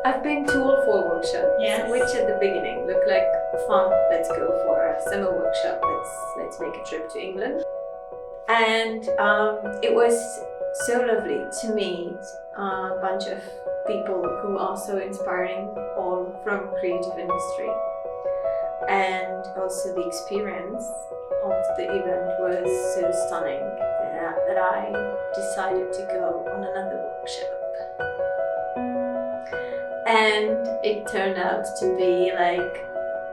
I've been to all 4 workshops, Yes. which at the beginning looked like fun. Let's go for a summer workshop. Let's make a trip to England. And it was so lovely to meet a bunch of people who are so inspiring, all from creative industry. And also the experience of the event was so stunning that I decided to go on another workshop. And it turned out to be like,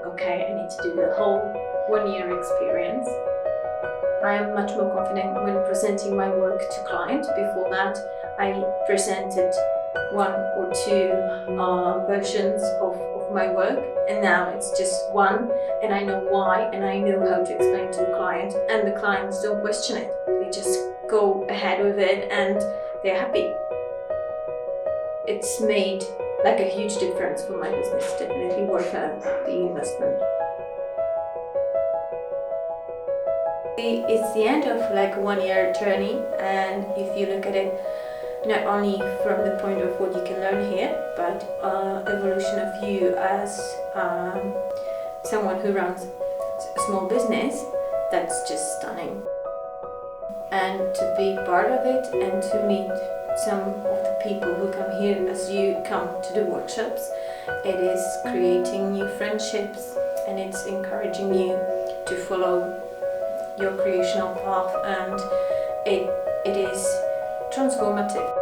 okay, I need to do the whole 1-year experience. I am much more confident when presenting my work to clients. Before that, I presented 1 or 2 versions of my work, and now it's just one, and I know why, and I know how to explain to the client, and the clients don't question it. They just go ahead with it and they're happy. It's made like a huge difference for my business, definitely worth the investment. It's the end of like a 1-year journey, and if you look at it not only from the point of what you can learn here, but evolution of you as someone who runs a small business, that's just stunning. And to be part of it and to meet some of the people who come here as you come to the workshops, it is creating new friendships, and it's encouraging you to follow your creational path, and it is transformative.